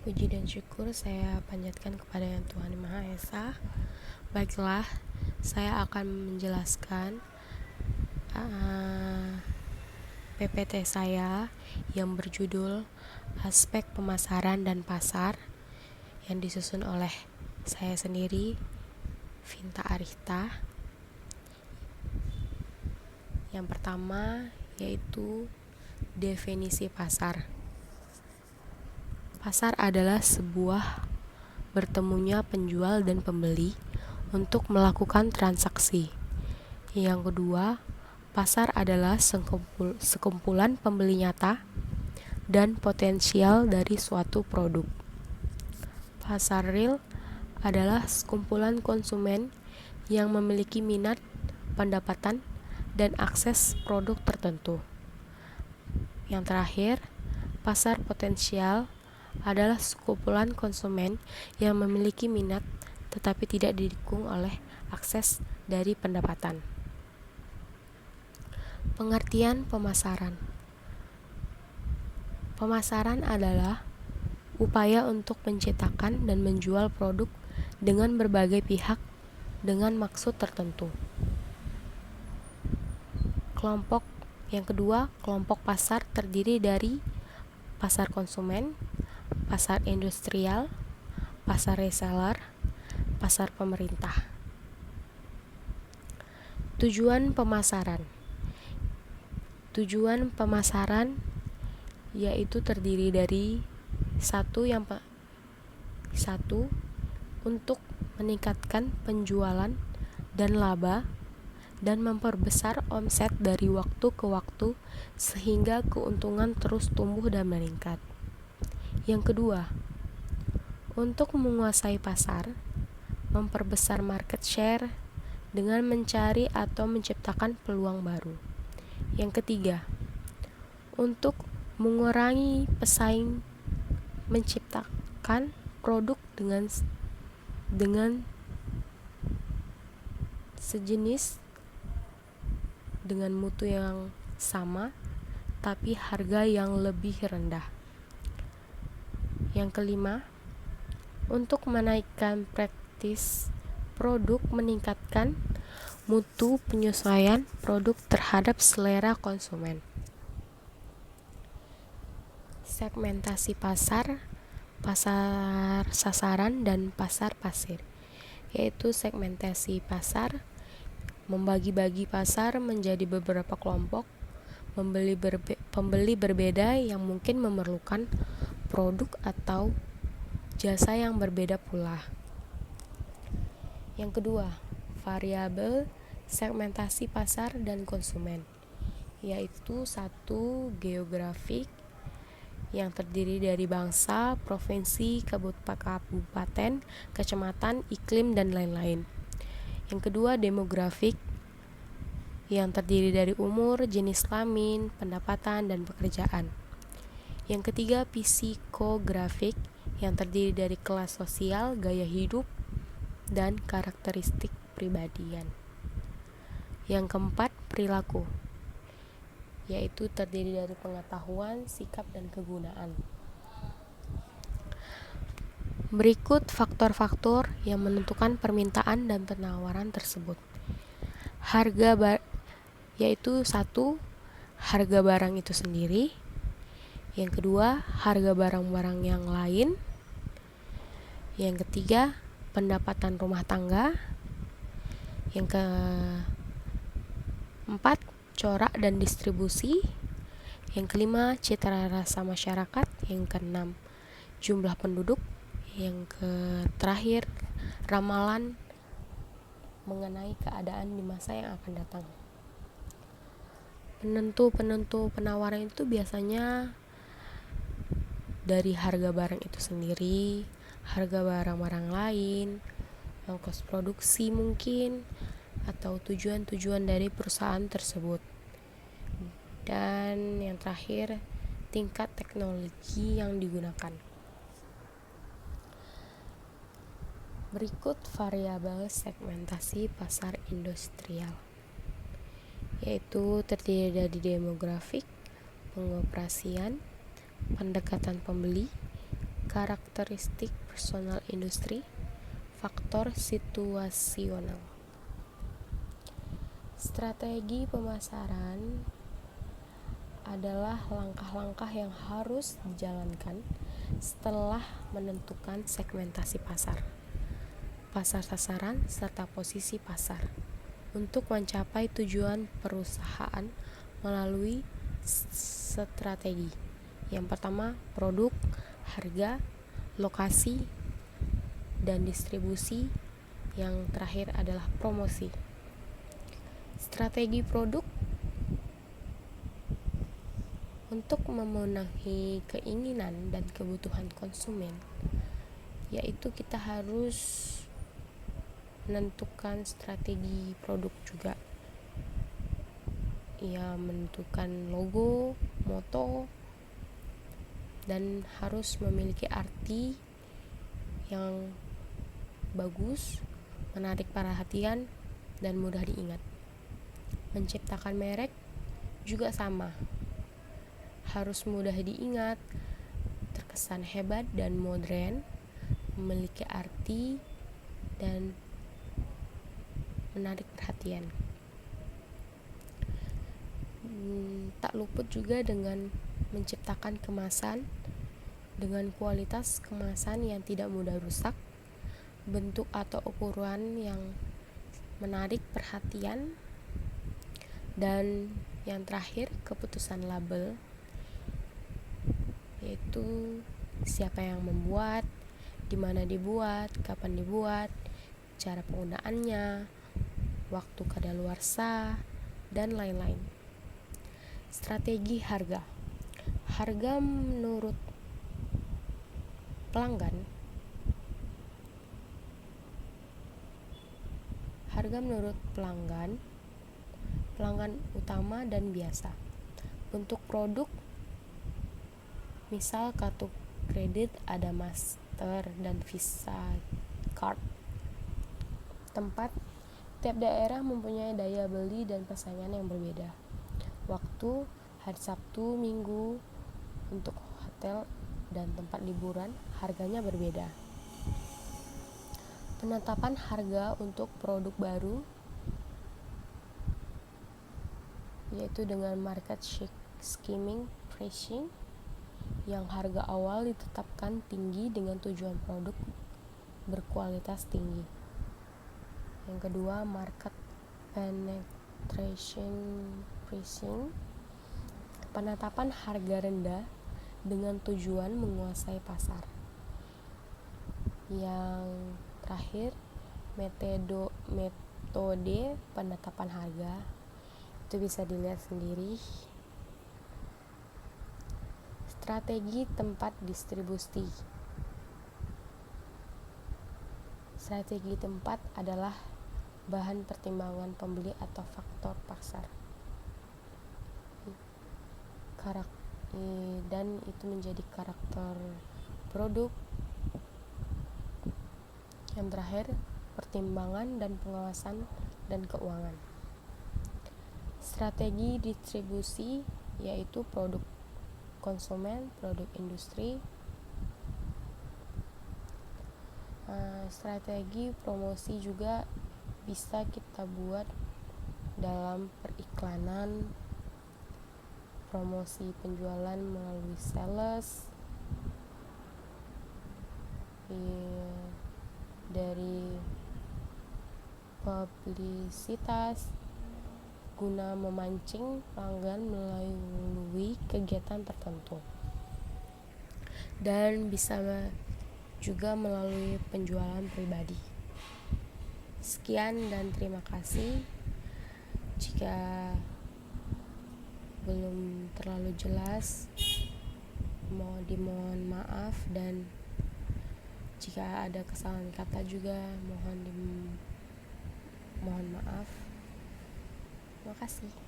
Puji dan syukur saya panjatkan kepada Yang Tuhan Yang Maha Esa. Baiklah, saya akan menjelaskan PPT saya yang berjudul Aspek Pemasaran dan Pasar, yang disusun oleh saya sendiri, Vinta Arihta. Yang pertama yaitu definisi pasar. Pasar adalah sebuah bertemunya penjual dan pembeli untuk melakukan transaksi. Yang kedua, pasar adalah sekumpulan pembeli nyata dan potensial dari suatu produk. Pasar real adalah sekumpulan konsumen yang memiliki minat, pendapatan, dan akses produk tertentu. Yang terakhir, pasar potensial adalah sekumpulan konsumen yang memiliki minat tetapi tidak didukung oleh akses dari pendapatan. Pengertian pemasaran. Pemasaran adalah upaya untuk menciptakan dan menjual produk dengan berbagai pihak dengan maksud tertentu. Yang kedua, kelompok pasar terdiri dari pasar konsumen, pasar industrial, pasar reseller, pasar pemerintah. Tujuan pemasaran. Tujuan pemasaran yaitu terdiri dari satu, untuk meningkatkan penjualan dan laba dan memperbesar omset dari waktu ke waktu sehingga keuntungan terus tumbuh dan meningkat. Yang kedua, untuk menguasai pasar, memperbesar market share dengan mencari atau menciptakan peluang baru. Yang ketiga, untuk mengurangi pesaing, menciptakan produk dengan sejenis dengan mutu yang sama tapi harga yang lebih rendah. Yang kelima, untuk menaikkan praktis produk, meningkatkan mutu penyesuaian produk terhadap selera konsumen. Segmentasi pasar, pasar sasaran, dan pasar pasir. Yaitu segmentasi pasar membagi-bagi pasar menjadi beberapa kelompok pembeli berbeda yang mungkin memerlukan produk atau jasa yang berbeda pula. Yang kedua, variabel segmentasi pasar dan konsumen, yaitu satu, geografik yang terdiri dari bangsa, provinsi, kabupaten, kecamatan, iklim, dan lain-lain. Yang kedua, demografik yang terdiri dari umur, jenis kelamin, pendapatan, dan pekerjaan. Yang ketiga, psikografik yang terdiri dari kelas sosial, gaya hidup, dan karakteristik pribadian. Yang keempat, perilaku, yaitu terdiri dari pengetahuan, sikap, dan kegunaan. Berikut faktor-faktor yang menentukan permintaan dan penawaran tersebut. Yaitu satu, harga barang itu sendiri. Yang kedua, harga barang-barang yang lain. Yang ketiga, pendapatan rumah tangga. Yang keempat, corak dan distribusi. Yang kelima, citra rasa masyarakat. Yang keenam, jumlah penduduk. Yang terakhir, ramalan mengenai keadaan di masa yang akan datang. Penentu penawaran itu biasanya dari harga barang itu sendiri, harga barang-barang lain, ongkos produksi mungkin, atau tujuan-tujuan dari perusahaan tersebut. Dan yang terakhir, tingkat teknologi yang digunakan. Berikut variabel segmentasi pasar industrial, yaitu terdiri dari demografik, pengoperasian, pendekatan pembeli, Karakteristik personal industri, faktor situasional. Strategi pemasaran adalah langkah-langkah yang harus dijalankan setelah menentukan segmentasi pasar, pasar sasaran, serta posisi pasar untuk mencapai tujuan perusahaan melalui strategi. Yang pertama, produk, harga, lokasi, dan distribusi. Yang terakhir adalah promosi. Strategi produk untuk memenuhi keinginan dan kebutuhan konsumen, yaitu kita harus menentukan strategi produk juga, ya menentukan logo, moto, dan harus memiliki arti yang bagus, menarik perhatian, dan mudah diingat. Menciptakan merek juga sama, harus mudah diingat, terkesan hebat dan modern, memiliki arti, dan menarik perhatian. Tak luput juga dengan menciptakan kemasan dengan kualitas kemasan yang tidak mudah rusak, bentuk atau ukuran yang menarik perhatian, dan yang terakhir keputusan label, yaitu siapa yang membuat, di mana dibuat, kapan dibuat, cara penggunaannya, waktu kadaluarsa, dan lain-lain. Strategi harga. Harga menurut pelanggan. Harga menurut pelanggan utama dan biasa. Untuk produk, misal kartu kredit ada Master dan Visa Card. Tempat, tiap daerah mempunyai daya beli dan persaingan yang berbeda. Waktu, hari Sabtu, Minggu. Untuk hotel dan tempat liburan, harganya berbeda. Penetapan harga untuk produk baru, yaitu dengan market skimming pricing, yang harga awal ditetapkan tinggi dengan tujuan produk berkualitas tinggi. Yang kedua, market penetration pricing, penetapan harga rendah dengan tujuan menguasai pasar. Yang terakhir, metode penetapan harga, itu bisa dilihat sendiri. Strategi tempat distribusi. Strategi tempat adalah bahan pertimbangan pembeli atau faktor pasar, dan itu menjadi karakter produk. Yang terakhir, pertimbangan dan pengawasan dan keuangan. Strategi distribusi, yaitu produk konsumen, produk industri. Strategi promosi juga bisa kita buat dalam periklanan, promosi penjualan melalui sales, dari publisitas guna memancing pelanggan melalui kegiatan tertentu, dan bisa juga melalui penjualan pribadi. Sekian dan terima kasih. Jika belum terlalu jelas, dimohon maaf, dan jika ada kesalahan kata juga mohon maaf. Terima kasih.